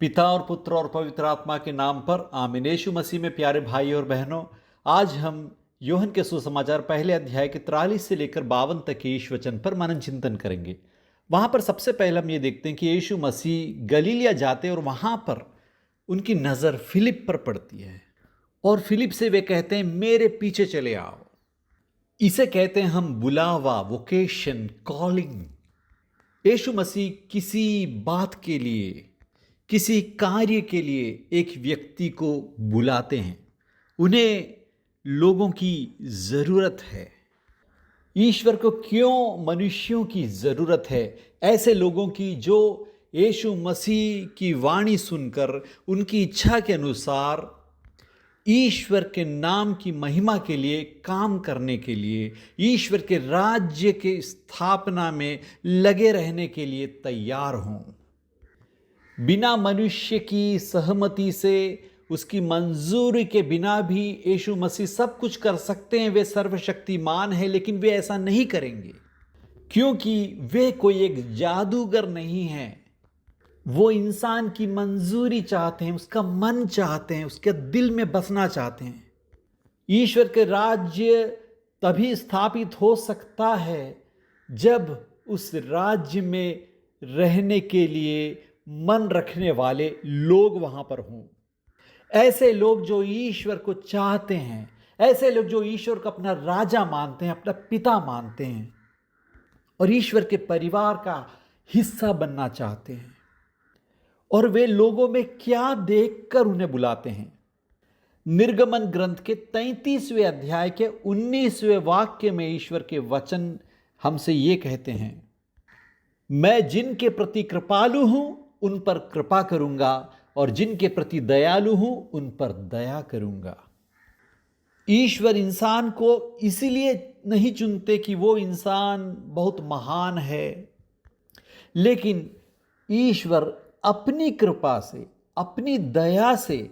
पिता और पुत्र और पवित्र आत्मा के नाम पर आमीन। यीशु मसीह में प्यारे भाई और बहनों, आज हम यूहन्ना के सुसमाचार पहले अध्याय के 43 से लेकर 52 तक के ईश वचन पर मनन चिंतन करेंगे। वहां पर सबसे पहले हम ये देखते हैं कि यीशु मसीह गलीलिया जाते हैं और वहां पर उनकी नज़र फिलिप पर पड़ती है और फिलिप से वे कहते हैं मेरे पीछे चले आओ। इसे कहते हैं हम बुलावा, वोकेशन, कॉलिंग। यीशु मसीह किसी बात के लिए, किसी कार्य के लिए एक व्यक्ति को बुलाते हैं। उन्हें लोगों की ज़रूरत है। ईश्वर को क्यों मनुष्यों की ज़रूरत है? ऐसे लोगों की जो यीशु मसीह की वाणी सुनकर उनकी इच्छा के अनुसार ईश्वर के नाम की महिमा के लिए काम करने के लिए, ईश्वर के राज्य की स्थापना में लगे रहने के लिए तैयार हों। बिना मनुष्य की सहमति से, उसकी मंजूरी के बिना भी यीशु मसीह सब कुछ कर सकते हैं। वे सर्वशक्तिमान हैं, लेकिन वे ऐसा नहीं करेंगे क्योंकि वे कोई एक जादूगर नहीं हैं। वो इंसान की मंजूरी चाहते हैं, उसका मन चाहते हैं, उसके दिल में बसना चाहते हैं। ईश्वर के राज्य तभी स्थापित हो सकता है जब उस राज्य में रहने के लिए मन रखने वाले लोग वहां पर हों। ऐसे लोग जो ईश्वर को चाहते हैं, ऐसे लोग जो ईश्वर को अपना राजा मानते हैं, अपना पिता मानते हैं और ईश्वर के परिवार का हिस्सा बनना चाहते हैं। और वे लोगों में क्या देखकर उन्हें बुलाते हैं? निर्गमन ग्रंथ के 33वें अध्याय के 19वें वाक्य में ईश्वर के वचन हमसे ये कहते हैं, मैं जिनके प्रति कृपालु हूं उन पर कृपा करूंगा और जिनके प्रति दयालु हूं उन पर दया करूंगा। ईश्वर इंसान को इसीलिए नहीं चुनते कि वो इंसान बहुत महान है, लेकिन ईश्वर अपनी कृपा से, अपनी दया से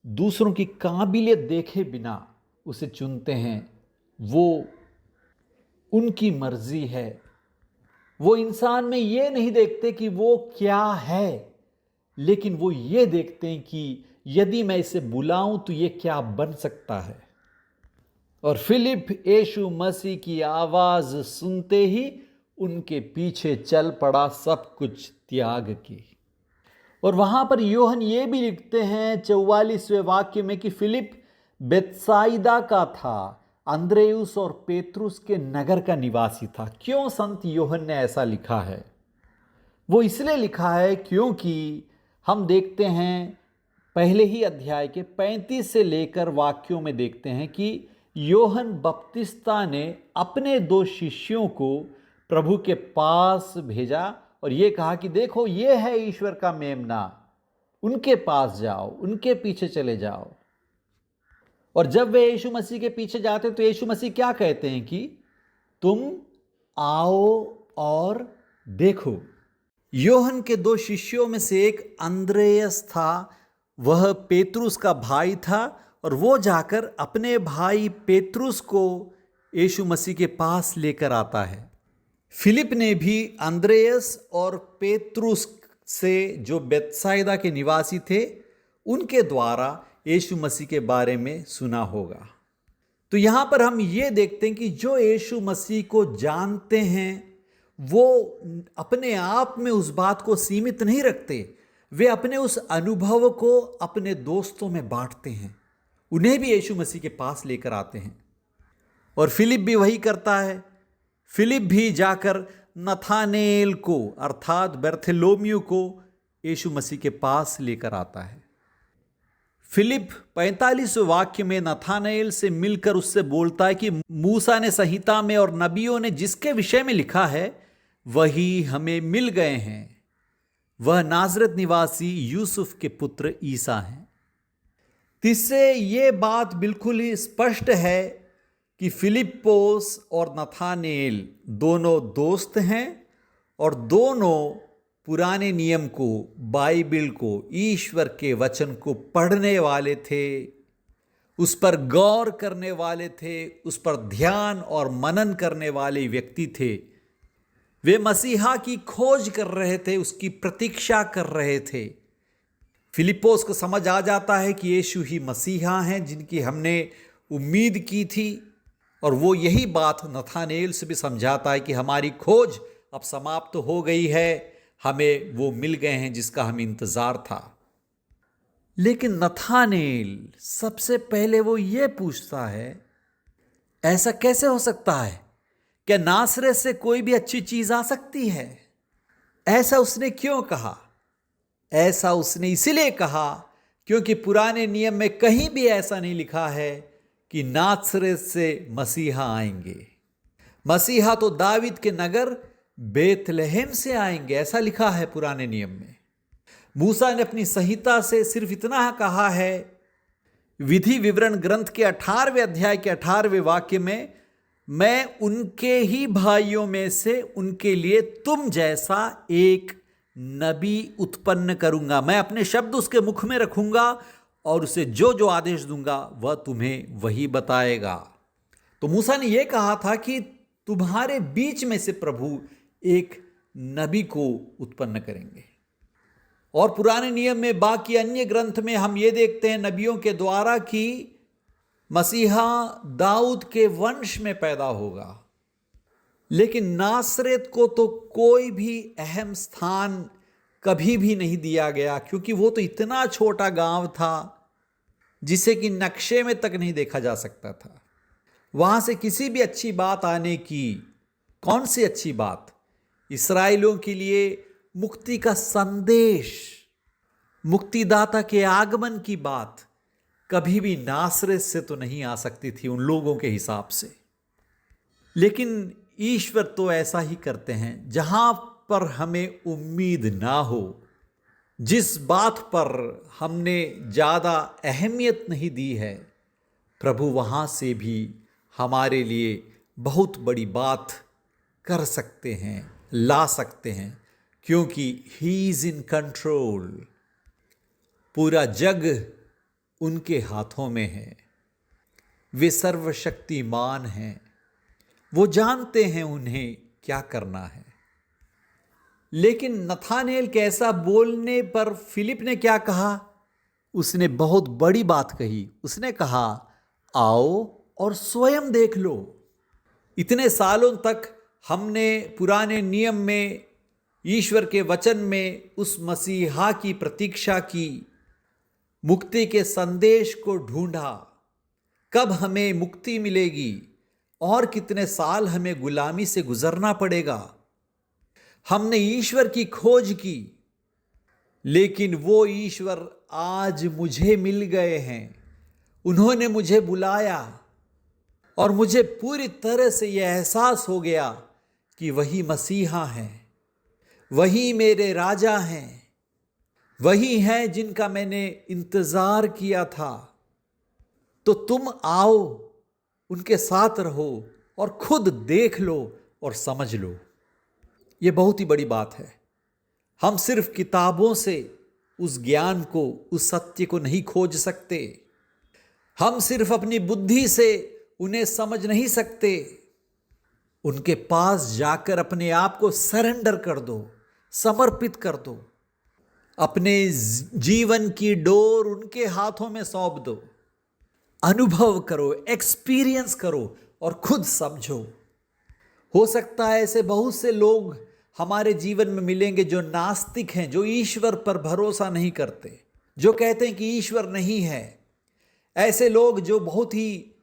दूसरों की काबिलियत देखे बिना उसे चुनते हैं। वो उनकी मर्जी है। वो इंसान में ये नहीं देखते कि वो क्या है, लेकिन वो ये देखते हैं कि यदि मैं इसे बुलाऊं तो ये क्या बन सकता है। और फिलिप यीशु मसीह की आवाज सुनते ही उनके पीछे चल पड़ा, सब कुछ त्याग के। और वहां पर यूहन्ना ये भी लिखते हैं 44वें वाक्य में कि फिलिप बेतसाइदा का था, अंद्रेयुस और पेत्रुस के नगर का निवासी था। क्यों संत यूहन्ना ने ऐसा लिखा है? वो इसलिए लिखा है क्योंकि हम देखते हैं पहले ही अध्याय के 35 से लेकर वाक्यों में देखते हैं कि यूहन्ना बपतिस्ता ने अपने 2 शिष्यों को प्रभु के पास भेजा और ये कहा कि देखो ये है ईश्वर का मेमना, उनके पास जाओ, उनके पीछे चले जाओ। और जब वे यीशु मसीह के पीछे जाते तो यीशु मसीह क्या कहते हैं कि तुम आओ और देखो। यूहन्ना के 2 शिष्यों में से एक अंद्रेयस था, वह पेत्रुस का भाई था और वो जाकर अपने भाई पेत्रुस को यीशु मसीह के पास लेकर आता है। फिलिप ने भी अंद्रेयस और पेत्रुस से, जो बेतसाइदा के निवासी थे, उनके द्वारा यीशु मसीह के बारे में सुना होगा। तो यहां पर हम ये देखते हैं कि जो यीशु मसीह को जानते हैं वो अपने आप में उस बात को सीमित नहीं रखते। वे अपने उस अनुभव को अपने दोस्तों में बांटते हैं, उन्हें भी यीशु मसीह के पास लेकर आते हैं। और फिलिप भी वही करता है। फिलिप भी जाकर नथानेल को, अर्थात बर्थोलोमेव को यीशु मसीह के पास लेकर आता है। फिलिप 45वें वाक्य में नथानेल से मिलकर उससे बोलता है कि मूसा ने संहिता में और नबियों ने जिसके विषय में लिखा है वही हमें मिल गए हैं। वह नाजरत निवासी यूसुफ के पुत्र ईसा हैं। इससे ये बात बिल्कुल ही स्पष्ट है कि फिलिप्पोस और नथानेल दोनों दोस्त हैं और दोनों पुराने नियम को, बाइबल को, ईश्वर के वचन को पढ़ने वाले थे, उस पर गौर करने वाले थे, उस पर ध्यान और मनन करने वाले व्यक्ति थे। वे मसीहा की खोज कर रहे थे, उसकी प्रतीक्षा कर रहे थे। फिलिप्पोस को समझ आ जाता है कि यीशु ही मसीहा हैं जिनकी हमने उम्मीद की थी, और वो यही बात नथानेल से भी समझाता है कि हमारी खोज अब समाप्त हो गई है, हमें वो मिल गए हैं जिसका हमें इंतजार था। लेकिन नथानेल सबसे पहले वो ये पूछता है, ऐसा कैसे हो सकता है? क्या नासरत से कोई भी अच्छी चीज आ सकती है? ऐसा उसने क्यों कहा? ऐसा उसने इसीलिए कहा क्योंकि पुराने नियम में कहीं भी ऐसा नहीं लिखा है कि नासरत से मसीहा आएंगे। मसीहा तो दावीद के नगर बेथलेहम से आएंगे, ऐसा लिखा है पुराने नियम में। मूसा ने अपनी संहिता से सिर्फ इतना कहा है, विधि विवरण ग्रंथ के 18वें अध्याय के 18वें वाक्य में, मैं उनके ही भाइयों में से उनके लिए तुम जैसा एक नबी उत्पन्न करूंगा। मैं अपने शब्द उसके मुख में रखूंगा और उसे जो जो आदेश दूंगा वह तुम्हें वही बताएगा। तो मूसा ने यह कहा था कि तुम्हारे बीच में से प्रभु एक नबी को उत्पन्न करेंगे। और पुराने नियम में बाकी अन्य ग्रंथ में हम ये देखते हैं नबियों के द्वारा कि मसीहा दाऊद के वंश में पैदा होगा। लेकिन नासरत को तो कोई भी अहम स्थान कभी भी नहीं दिया गया, क्योंकि वो तो इतना छोटा गांव था जिसे कि नक्शे में तक नहीं देखा जा सकता था। वहां से किसी भी अच्छी बात आने की, कौन सी अच्छी बात? इस्राएलियों के लिए मुक्ति का संदेश, मुक्तिदाता के आगमन की बात कभी भी नासरत से तो नहीं आ सकती थी उन लोगों के हिसाब से। लेकिन ईश्वर तो ऐसा ही करते हैं, जहां पर हमें उम्मीद ना हो, जिस बात पर हमने ज़्यादा अहमियत नहीं दी है, प्रभु वहाँ से भी हमारे लिए बहुत बड़ी बात कर सकते हैं, ला सकते हैं, क्योंकि ही इज़ इन कंट्रोल। पूरा जग उनके हाथों में है, वे सर्वशक्तिमान हैं, वो जानते हैं उन्हें क्या करना है। लेकिन नथानेल के ऐसा बोलने पर फिलिप ने क्या कहा? उसने बहुत बड़ी बात कही। उसने कहा, आओ और स्वयं देख लो। इतने सालों तक हमने पुराने नियम में, ईश्वर के वचन में उस मसीहा की प्रतीक्षा की, मुक्ति के संदेश को ढूंढा, कब हमें मुक्ति मिलेगी और कितने साल हमें गुलामी से गुजरना पड़ेगा। हमने ईश्वर की खोज की, लेकिन वो ईश्वर आज मुझे मिल गए हैं। उन्होंने मुझे बुलाया और मुझे पूरी तरह से यह एहसास हो गया कि वही मसीहा हैं, वही मेरे राजा हैं, वही हैं जिनका मैंने इंतजार किया था। तो तुम आओ, उनके साथ रहो और खुद देख लो और समझ लो। यह बहुत ही बड़ी बात है। हम सिर्फ किताबों से उस ज्ञान को, उस सत्य को नहीं खोज सकते। हम सिर्फ अपनी बुद्धि से उन्हें समझ नहीं सकते। उनके पास जाकर अपने आप को सरेंडर कर दो, समर्पित कर दो, अपने जीवन की डोर उनके हाथों में सौंप दो। अनुभव करो, एक्सपीरियंस करो और खुद समझो। हो सकता है ऐसे बहुत से लोग हमारे जीवन में मिलेंगे जो नास्तिक हैं, जो ईश्वर पर भरोसा नहीं करते, जो कहते हैं कि ईश्वर नहीं है। ऐसे लोग जो बहुत ही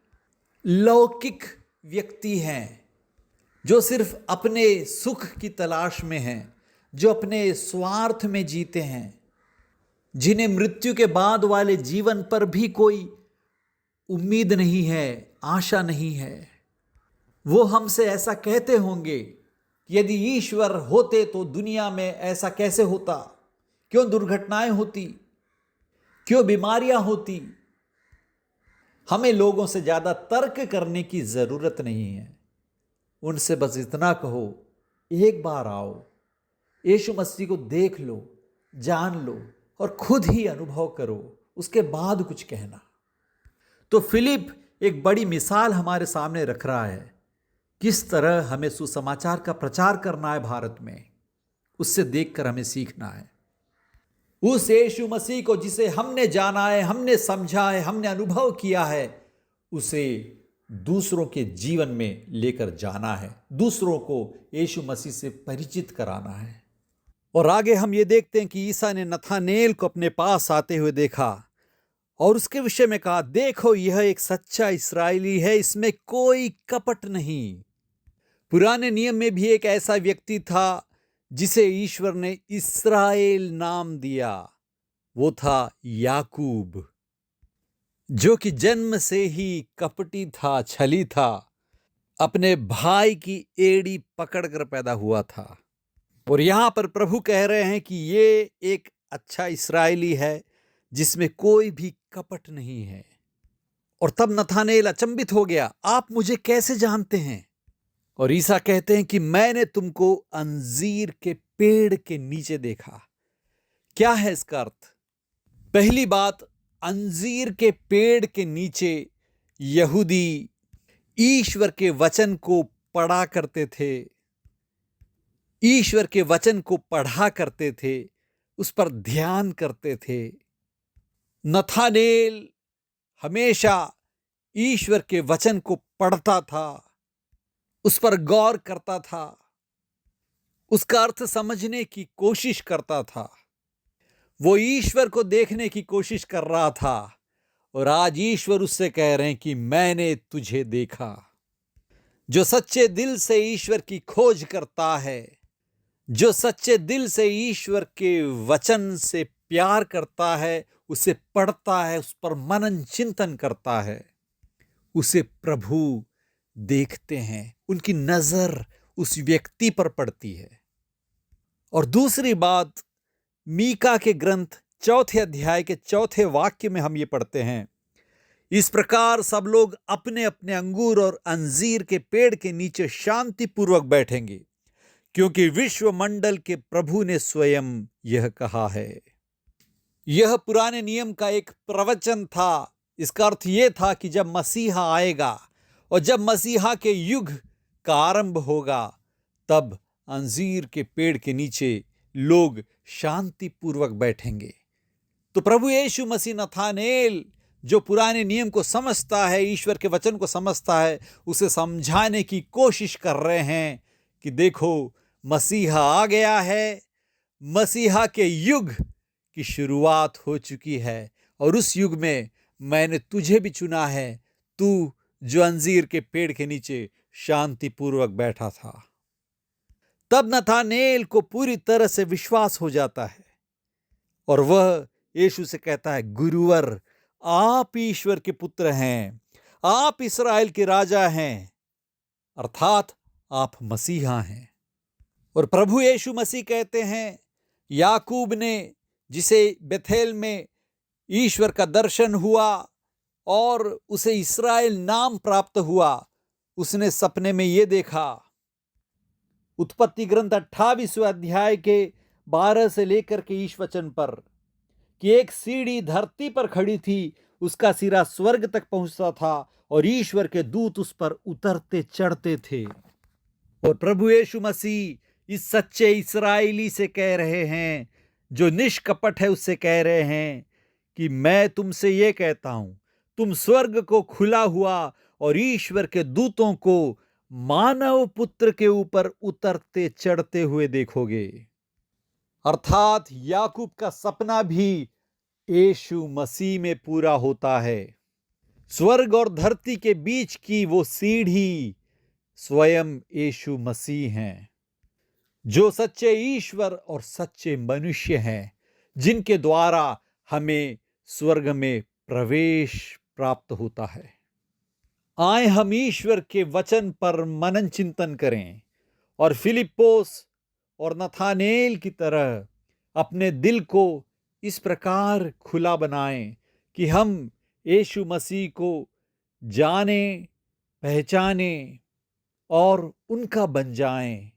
लौकिक व्यक्ति हैं, जो सिर्फ अपने सुख की तलाश में हैं, जो अपने स्वार्थ में जीते हैं, जिन्हें मृत्यु के बाद वाले जीवन पर भी कोई उम्मीद नहीं है, आशा नहीं है। वो हमसे ऐसा कहते होंगे कि यदि ईश्वर होते तो दुनिया में ऐसा कैसे होता, क्यों दुर्घटनाएं होती, क्यों बीमारियां होती। हमें लोगों से ज़्यादा तर्क करने की ज़रूरत नहीं है। उनसे बस इतना कहो, एक बार आओ, यीशु मसीह को देख लो, जान लो और खुद ही अनुभव करो, उसके बाद कुछ कहना। तो फिलिप एक बड़ी मिसाल हमारे सामने रख रहा है, किस तरह हमें सुसमाचार का प्रचार करना है भारत में। उससे देखकर हमें सीखना है। उस यीशु मसीह को जिसे हमने जाना है, हमने समझा है, हमने अनुभव किया है, उसे दूसरों के जीवन में लेकर जाना है, दूसरों को यीशु मसीह से परिचित कराना है। और आगे हम ये देखते हैं कि ईसा ने नथानेल को अपने पास आते हुए देखा और उसके विषय में कहा, देखो यह एक सच्चा इस्राएली है, इसमें कोई कपट नहीं। पुराने नियम में भी एक ऐसा व्यक्ति था जिसे ईश्वर ने इस्राएल नाम दिया, वो था याकूब, जो कि जन्म से ही कपटी था, छली था, अपने भाई की एड़ी पकड़कर पैदा हुआ था। और यहां पर प्रभु कह रहे हैं कि ये एक अच्छा इस्राएली है जिसमें कोई भी कपट नहीं है। और तब नथानेल अचंभित हो गया, आप मुझे कैसे जानते हैं? और ईसा कहते हैं कि मैंने तुमको अंजीर के पेड़ के नीचे देखा। क्या है इसका अर्थ? पहली बात, अंजीर के पेड़ के नीचे यहूदी ईश्वर के वचन को पढ़ा करते थे, ईश्वर के वचन को पढ़ा करते थे, उस पर ध्यान करते थे। नथानेल हमेशा ईश्वर के वचन को पढ़ता था, उस पर गौर करता था, उसका अर्थ समझने की कोशिश करता था। वो ईश्वर को देखने की कोशिश कर रहा था और आज ईश्वर उससे कह रहे हैं कि मैंने तुझे देखा। जो सच्चे दिल से ईश्वर की खोज करता है, जो सच्चे दिल से ईश्वर के वचन से प्यार करता है, उसे पढ़ता है, उस पर मनन चिंतन करता है, उसे प्रभु देखते हैं, उनकी नजर उस व्यक्ति पर पड़ती है। और दूसरी बात, मीका के ग्रंथ 4 अध्याय के 4 वाक्य में हम ये पढ़ते हैं, इस प्रकार सब लोग अपने अपने अंगूर और अंजीर के पेड़ के नीचे शांतिपूर्वक बैठेंगे, क्योंकि विश्व मंडल के प्रभु ने स्वयं यह कहा है। यह पुराने नियम का एक प्रवचन था। इसका अर्थ यह था कि जब मसीहा आएगा और जब मसीहा के युग का आरंभ होगा, तब अंजीर के पेड़ के नीचे लोग शांतिपूर्वक बैठेंगे। तो प्रभु यीशु मसीह नथानेल, जो पुराने नियम को समझता है, ईश्वर के वचन को समझता है, उसे समझाने की कोशिश कर रहे हैं कि देखो मसीहा आ गया है, मसीहा के युग की शुरुआत हो चुकी है और उस युग में मैंने तुझे भी चुना है, तू जो अंजीर के पेड़ के नीचे शांतिपूर्वक बैठा था। तब नथानेल को पूरी तरह से विश्वास हो जाता है और वह यीशु से कहता है, गुरुवर आप ईश्वर के पुत्र हैं, आप इस्राएल के राजा हैं, अर्थात आप मसीहा हैं। और प्रभु यीशु मसीह कहते हैं, याकूब ने, जिसे बेथेल में ईश्वर का दर्शन हुआ और उसे इस्राएल नाम प्राप्त हुआ, उसने सपने में यह देखा, उत्पत्ति ग्रंथ 28वें अध्याय के 12 से लेकर के ईश वचन पर, कि एक सीढ़ी धरती पर खड़ी थी, उसका सिरा स्वर्ग तक पहुंचता था और ईश्वर के दूत उस पर उतरते चढ़ते थे। और प्रभु यीशु मसीह इस सच्चे इस्राएली से कह रहे हैं, जो निष्कपट है, उससे कह रहे हैं कि मैं तुमसे ये कहता हूं, तुम स्वर्ग को खुला हुआ और ईश्वर के दूतों को मानव पुत्र के ऊपर उतरते चढ़ते हुए देखोगे। अर्थात याकूब का सपना भी यीशु मसीह में पूरा होता है। स्वर्ग और धरती के बीच की वो सीढ़ी स्वयं यीशु मसीह हैं, जो सच्चे ईश्वर और सच्चे मनुष्य हैं, जिनके द्वारा हमें स्वर्ग में प्रवेश प्राप्त होता है। आए हम ईश्वर के वचन पर मनन चिंतन करें और फिलिप्पोस और नथानेल की तरह अपने दिल को इस प्रकार खुला बनाएं कि हम यीशु मसीह को जाने, पहचाने और उनका बन जाएं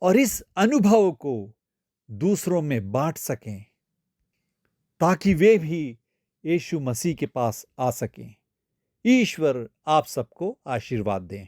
और इस अनुभव को दूसरों में बांट सकें, ताकि वे भी यीशु मसीह के पास आ सकें। ईश्वर आप सबको आशीर्वाद दें।